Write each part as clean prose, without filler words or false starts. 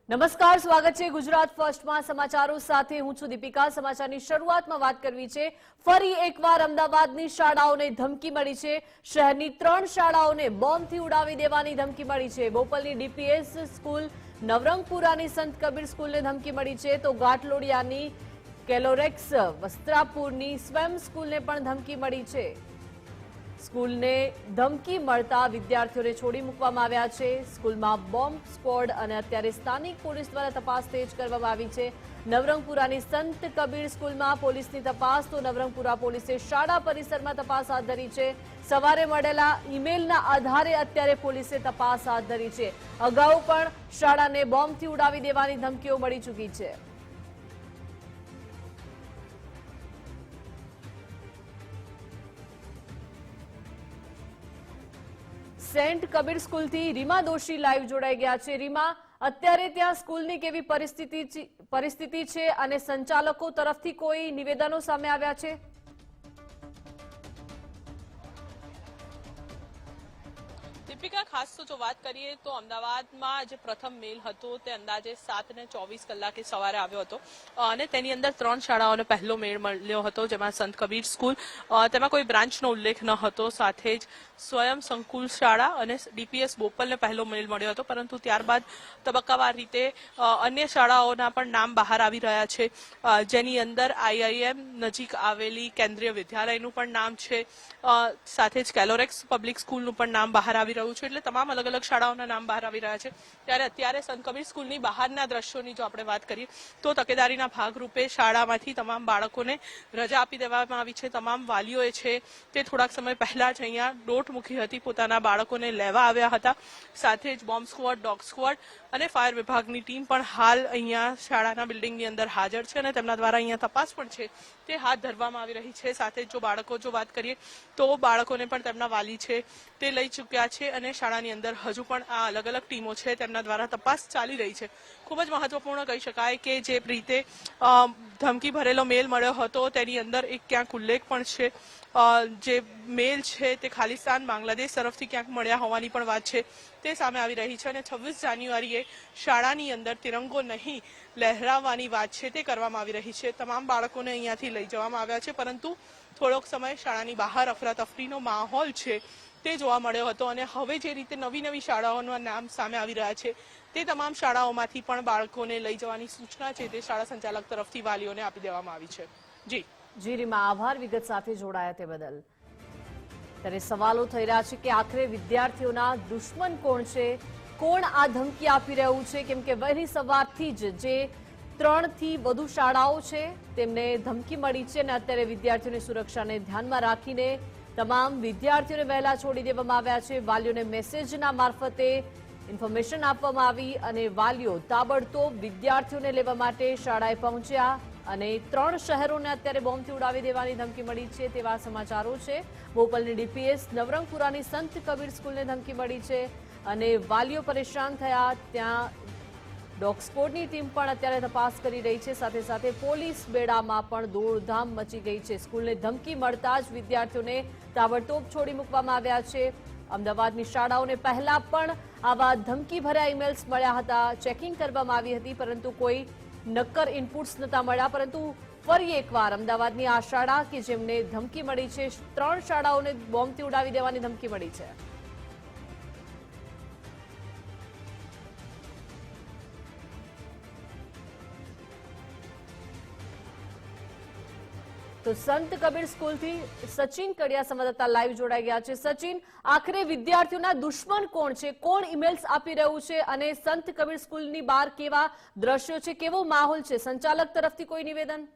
નમસ્કાર, સ્વાગત છે ગુજરાત ફર્સ્ટમાં સમાચારો સાથે હું છું દીપિકા। સમાચારની શરૂઆતમાં વાત કરવી છે, ફરી એકવાર અમદાવાદની શાળાઓને ધમકી મળી છે। શહેરની 3 શાળાઓને બોમ્બથી ઉડાવી દેવાની ધમકી મળી છે। બોપલની ડીપીએસ સ્કૂલ, નવરંગપુરાની સંત કબીર સ્કૂલને ધમકી મળી છે, તો ઘાટલોડિયાની કેલોરેક્સ, વસ્ત્રાપુરની સ્વેમ સ્કૂલને પણ ધમકી મળી છે। સ્કૂલને ધમકી મળતા વિદ્યાર્થીઓને છોડી મૂકવામાં આવ્યા છે। સ્કૂલમાં બોમ્બ સ્ક્વોડ અને અત્યારે સ્થાનિક પોલીસ દ્વારા તપાસ તેજ કરવામાં આવી છે। નવરંગપુરાની સંત કબીર સ્કૂલમાં પોલીસની તપાસ, તો નવરંગપુરા પોલીસે શાળા પરિસરમાં તપાસ હાથ ધરી છે। સવારે મળેલા ઈમેલના આધારે અત્યારે પોલીસે તપાસ હાથ ધરી છે। અગાઉ પણ શાળાને બોમ્બથી ઉડાવી દેવાની ધમકીઓ મળી ચૂકી છે। સેન્ટ કબીર સ્કૂલથી રીમા દોશી લાઈવ જોડાઈ ગયા છે। રીમા, અત્યારે ત્યાં સ્કૂલની કેવી પરિસ્થિતિ છે અને સંચાલકો તરફથી કોઈ નિવેદનો સામે આવ્યા છે? દીપિકા, ખાસ તો જો વાત કરીએ તો અમદાવાદમાં જે પ્રથમ મેલ હતો તે અંદાજે 7:24 કલાકે સવારે આવ્યો હતો અને તેની અંદર 3 શાળાઓનો પહેલો મેળ મળ્યો હતો, જેમાં સંત કબીર સ્કૂલ, તેમાં કોઈ બ્રાન્ચનો ઉલ્લેખ ન હતો, સાથે જ સ્વયં સંકુલ શાળા અને ડીપીએસ બોપલને પહેલો મેળ મળ્યો હતો, પરંતુ ત્યારબાદ તબક્કાવાર રીતે અન્ય શાળાઓના પણ નામ બહાર આવી રહ્યા છે, જેની અંદર આઈઆઈએમ નજીક આવેલી કેન્દ્રીય વિદ્યાલયનું પણ નામ છે, સાથે જ કેલોરેક્સ પબ્લિક સ્કૂલનું પણ નામ બહાર આવી રહ્યું છે। એટલે તમામ અલગ અલગ શાળાઓના નામ બહાર આવી રહ્યા છે। ત્યારે અત્યારે સંત કબીર સ્કૂલની બહારના દ્રશ્યોની જો આપણે વાત કરીએ તો તકેદારીના ભાગરૂપે શાળામાંથી તમામ બાળકોને રજા આપી દેવામાં આવી છે। તમામ વાલીઓએ છે તે થોડાક સમય પહેલા જ અહીંયા દોટ મૂકી હતી, પોતાના બાળકોને લેવા આવ્યા હતા। સાથે જ બોમ્બ સ્ક્વોડ, ડોગ સ્ક્વોડ અને ફાયર વિભાગની ટીમ પણ હાલ અહીંયા શાળાના બિલ્ડિંગની અંદર હાજર છે અને તેમના દ્વારા અહીંયા તપાસ પણ છે તે હાથ ધરવામાં આવી રહી છે। સાથે જ જો વાત કરીએ તો બાળકોને પણ તેમના વાલી છે તે લઈ ચૂક્યા છે અને શાળાની અંદર હજુ પણ આ અલગ અલગ ટીમો છે તેમના દ્વારા તપાસ ચાલી રહી છે। ખૂબ જ મહત્વપૂર્ણ કહી શકાય કે જે રીતે ધમકી ભરેલો મેલ મળ્યો હતો તેની અંદર એક ક્યાંક ઉલ્લેખ પણ છે, જે મેલ છે તે ખાલિસ્તાન બાંગ્લાદેશ તરફથી ક્યાંક મળ્યા હોવાની પણ વાત છે તે સામે આવી રહી છે અને 26 જાન્યુઆરીએ શાળાની અંદર તિરંગો નહીં લહેરાવવાની વાત છે તે કરવામાં આવી રહી છે। તમામ બાળકોને અહીંયાથી લઈ જવામાં આવ્યા છે, પરંતુ થોડોક સમય શાળાની બહાર અફરાતફરીનો માહોલ છે તે જોવા મળ્યો હતો અને હવે જે રીતે નવી શાળાઓના નામ સામે આવી રહ્યા છે તે તમામ શાળાઓમાંથી પણ બાળકોને લઈ જવાની સૂચના છે તે શાળા સંચાલક તરફથી વાલીઓને આપી દેવામાં આવી છે। જી રીમા, આભાર વિગત સાથે જોડાયા તે બદલ। ત્યારે સવાલો થઈ રહ્યા છે કે આખરે વિદ્યાર્થીઓના દુશ્મન કોણ છે, કોણ આ ધમકી આપી રહ્યું છે, કેમ કે વહેલી સવારથી જ જે 3 થી વધુ શાળાઓ છે તેમને ધમકી મળી છે અને અત્યારે વિદ્યાર્થીઓની સુરક્ષાને ધ્યાનમાં રાખીને તમામ વિદ્યાર્થીઓને વહેલા છોડી દેવામાં આવ્યા છે। વાલીઓને મેસેજના મારફતે ઇન્ફોર્મેશન આપવામાં આવી અને વાલીઓ તાબડતોબ વિદ્યાર્થીઓને લેવા માટે શાળાએ પહોંચ્યા અને 3 શહેરોને અત્યારે બોમ્બથી ઉડાવી દેવાની ધમકી મળી છે તેવા સમાચારો છે। બોપલની ડીપીએસ, નવરંગપુરાની સંત કબીર સ્કૂલને ધમકી મળી છે અને વાલીઓ પરેશાન થયા। ત્યાં ડોગ સ્ક્વોડની ટીમ પણ અત્યારે તપાસ કરી રહી છે, સાથે સાથે પોલીસ બેડામાં પણ દોડધામ મચી ગઈ છે। સ્કૂલને ધમકી મળતા જ વિદ્યાર્થીઓને તાબડતોબ છોડી મૂકવામાં આવ્યા છે। અમદાવાદની શાળાઓને પહેલા પણ આવા ધમકી ભર્યા ઈમેલ્સ મળ્યા હતા, ચેકિંગ કરવામાં આવી હતી, પરંતુ કોઈ નક્કર ઇનપુટ્સ નહોતા મળ્યા। પરંતુ ફરી એકવાર અમદાવાદની આ શાળા કે જેમને ધમકી મળી છે, 3 શાળાઓને બોમ્બથી ઉડાવી દેવાની ધમકી મળી છે। તો સંત કબીર સ્કૂલથી સચિન કડિયા સંવાદદાતા લાઈવ જોડાઈ ગયા છે। સચિન, આખરે વિદ્યાર્થીઓના દુશ્મન કોણ છે, કોણ ઈમેલ્સ આપી રહ્યું છે અને સંત કબીર સ્કૂલની બહાર કેવા દ્રશ્યો છે, કેવો માહોલ છે, સંચાલક તરફથી કોઈ નિવેદન?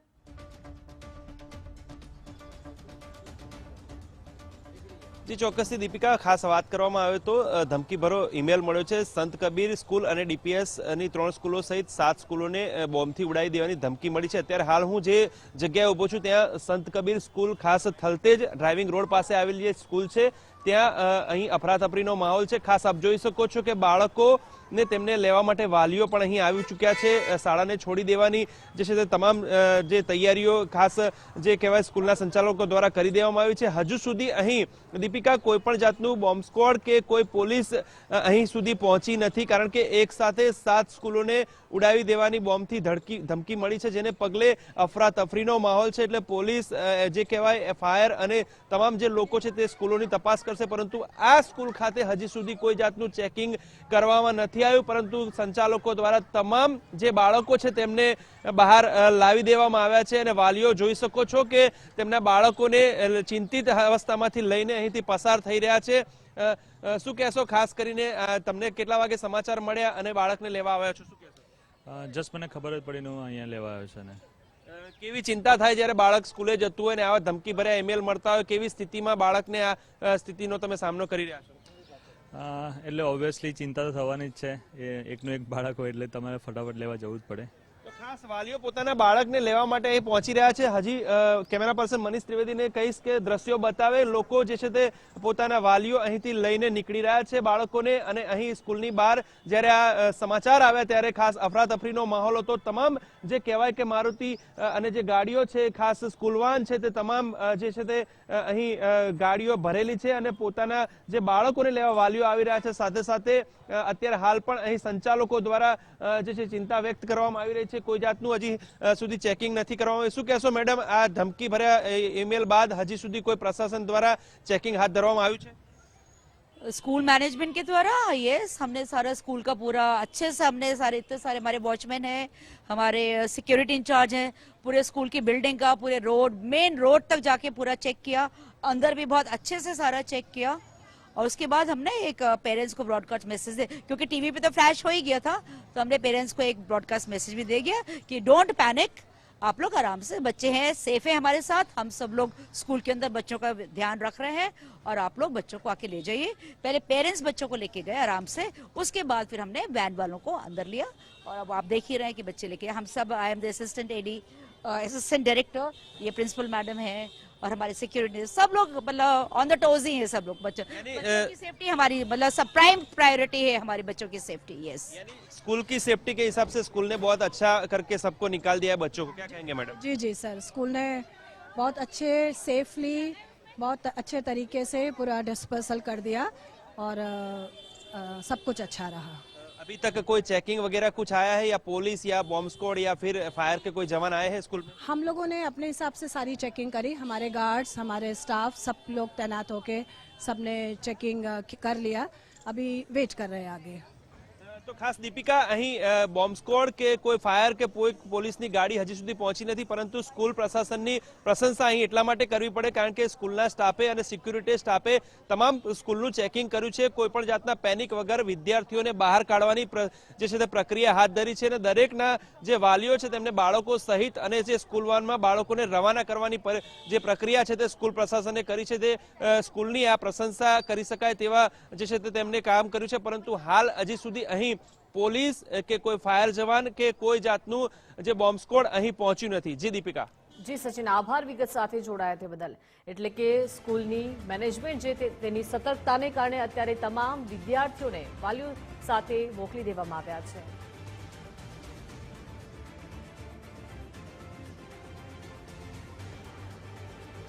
જી ચોક્કસથી દીપિકા, ખાસ વાત કરવામાં આવે તો ધમકીભરો ઈમેલ મળ્યો છે। સંત કબીર સ્કૂલ અને ડીપીએસની 3 સ્કૂલો સહિત 7 સ્કૂલોને બોમ્બથી ઉડાવી દેવાની ધમકી મળી છે। અત્યારે હાલ હું જે જગ્યાએ ઊભો છું ત્યાં સંત કબીર સ્કૂલ ખાસ થલતેજ ડ્રાઇવિંગ રોડ પાસે આવેલી જે સ્કૂલ છે ત્યાં અહીં અફરાતફરીનો માહોલ છે। ખાસ આપ જોઈ શકો છો કે બાળકો ને તેમને લેવા માટે વાલીઓ પણ અહીં આવી ચૂક્યા છે. શાળાને છોડી દેવાની જે છે તે તમામ જે તૈયારીઓ ખાસ જે કહેવાય સ્કૂલના સંચાલકો દ્વારા કરી દેવામાં આવી છે. હજુ સુધી અહીં દીપિકા કોઈ પણ જાતનું બોમ્બ સ્ક્વોડ કે કોઈ પોલીસ અહીં સુધી પહોંચી નથી, કારણ કે એક સાથે 7 સ્કૂલોને ઉડાવી દેવાની બોમ્બથી ધમકી મળી છે, જેને પગલે અફરાતફરીનો માહોલ છે. એટલે પોલીસ જે કહેવાય ફાયર અને તમામ જે લોકો છે તે સ્કૂલોની તપાસ કરશે, પરંતુ આ સ્કૂલ ખાતે હજી સુધી કોઈ જાતનું ચેકિંગ કરવામાં નથી આવ્યું. પરંતુ સંચાલકો દ્વારા તમામ જે બાળકો છે તેમને બહાર લાવી દેવામાં આવ્યા છે અને વાલીઓ જોઈ શકો છો કે તેમના બાળકોને ચિંતિત અવસ્થામાંથી લઈને અહીંથી પસાર થઈ રહ્યા છે. શું કહેશો? ખાસ કરીને તમને કેટલા વાગે સમાચાર મળ્યા અને બાળકને લેવા આવ્યા છો, શું કહેશો? જસ્ટ મને ખબર જ પડી હું અહીંયા લેવા આવ્યો છું. ને કેવી ચિંતા થાય જ્યારે બાળક સ્કૂલે જતું હોય ને આવા ધમકી ભર્યા ઈમેલ મળતા હોય? કેવી સ્થિતિમાં બાળકને આ સ્થિતિનો તમે સામનો કરી રહ્યા છો? એટલે ઓબ્વિયસલી ચિંતા તો થવાની જ છે. એકનું એક બાળક હોય એટલે તમારે ફટાફટ લેવા જવું જ પડે. તો ખાસ વાલીઓ પોતાના બાળકને લેવા માટે અહીં પહોંચી રહ્યા છે. હજી કેમેરા પર્સન મનીષ ત્રિવેદીને કહીશ કે દ્રશ્યો બતાવે. લોકો જે છે તે પોતાના વાલીઓ અહીંથી લઈને નીકળી રહ્યા છે બાળકોને, અને અહીં સ્કૂલની બહાર જ્યારે આ સમાચાર આવ્યા ત્યારે ખાસ અફરાતફરીનો માહોલ હતો. તમામ જે કહેવાય કે મારુતિ અને જે ગાડીઓ છે, ખાસ સ્કૂલ વાન છે, તે તમામ જે છે તે અહીં ગાડીઓ ભરેલી છે અને પોતાના જે બાળકોને લેવા વાલીઓ આવી રહ્યા છે. સાથે સાથે અત્યારે હાલ પણ અહીં સંચાલકો દ્વારા જે છે ચિંતા વ્યક્ત કરવામાં આવી રહી છે. કોઈ જાતનું હજી સુધી ચેકિંગ નથી કરવામાં આવ્યું. શું કહેશો મેડમ, આ ધમકી ભર્યા ઈમેલ બાદ હજી સુધી કોઈ પ્રશાસન દ્વારા ચેકિંગ હાથ ધરવામાં આવ્યું છે? स्कूल मैनेजमेंट के द्वारा यस, हमने सारा स्कूल का पूरा अच्छे से हमने सारे इतने सारे हमारे वॉचमैन हैं, हमारे सिक्योरिटी इंचार्ज हैं, पूरे स्कूल की बिल्डिंग का पूरे रोड मेन रोड तक जाके पूरा चेक किया. अंदर भी बहुत अच्छे से सारा चेक किया और उसके बाद हमने एक पेरेंट्स को ब्रॉडकास्ट मैसेज दे, क्योंकि टीवी पे तो फ्लैश हो ही गया था, तो हमने पेरेंट्स को एक ब्रॉडकास्ट मैसेज भी दे गया कि डोंट पैनिक, आप लोग आराम से, बच्चे हैं सेफ है हमारे साथ, हम सब लोग स्कूल के अंदर बच्चों का ध्यान रख रहे हैं और आप लोग बच्चों को आके ले जाइए. पहले पेरेंट्स बच्चों को लेके गए आराम से, उसके बाद फिर हमने वैन वालों को अंदर लिया और अब आप देख ही रहे हैं कि बच्चे लेके हम सब, I am the assistant AD, assistant director, ये प्रिंसिपल मैडम है और हमारे सिक्योरिटी, सब लोग मतलब ऑन द टोज ही है सब लोग. बच्चों की सेफ्टी हमारी मतलब सब प्राइम प्रायोरिटी है, हमारे बच्चों की सेफ्टी. यस, स्कूल की सेफ्टी के हिसाब से स्कूल ने बहुत अच्छा करके सबको निकाल दिया है बच्चों को, क्या कहेंगे मैडम? जी जी सर, स्कूल ने बहुत अच्छे सेफली बहुत अच्छे तरीके से पूरा डिस्पर्सल कर दिया और सब कुछ अच्छा रहा. अभी तक कोई चेकिंग वगैरह कुछ आया है, या पुलिस या बॉम्ब स्क्वाड या फिर फायर के कोई जवान आए हैं स्कूल में? हम लोगों ने अपने हिसाब से सारी चेकिंग करी, हमारे गार्ड्स, हमारे स्टाफ सब लोग तैनात होके सबने चेकिंग कर लिया. अभी वेट कर रहे हैं आगे. તો ખાસ દીપિકા, અહીં બોમ્બ સ્ક્વોડ કે કોઈ ફાયર કે કોઈ પોલીસની ગાડી હજી સુધી પહોંચી નથી, પરંતુ સ્કૂલ પ્રશાસનની પ્રશંસા અહીં એટલા માટે કરવી પડે કારણ કે સ્કૂલના સ્ટાફે અને સિક્યુરિટી સ્ટાફે તમામ સ્કૂલનું ચેકિંગ કર્યું છે. કોઈ પણ જાતના પેનિક વગર વિદ્યાર્થીઓને બહાર કાઢવાની જે છે તે પ્રક્રિયા હાથ ધરી છે અને દરેકના જે વાલીઓ છે તેમને બાળકો સહિત અને જે સ્કૂલ વાનમાં બાળકોને રવાના કરવાની જે પ્રક્રિયા છે તે સ્કૂલ પ્રશાસને કરી છે. તે સ્કૂલની આ પ્રશંસા કરી શકાય તેવા જે છે તે તેમને કામ કર્યું છે, પરંતુ હાલ હજી સુધી અહીં પોલીસ કે કોઈ ફાયર જવાન કે કોઈ જાતનું જે બોમ્બ સ્ક્વોડ અહીં પહોંચ્યું નથી. જી દીપિકા. જી સચિન, આભાર વિગત સાથે જોડાયા તે બદલ. એટલે કે સ્કૂલની મેનેજમેન્ટ જે તેની સતર્કતાને કારણે અત્યારે તમામ વિદ્યાર્થીઓને વાલીઓ સાથે મોકલી દેવામાં આવ્યા છે.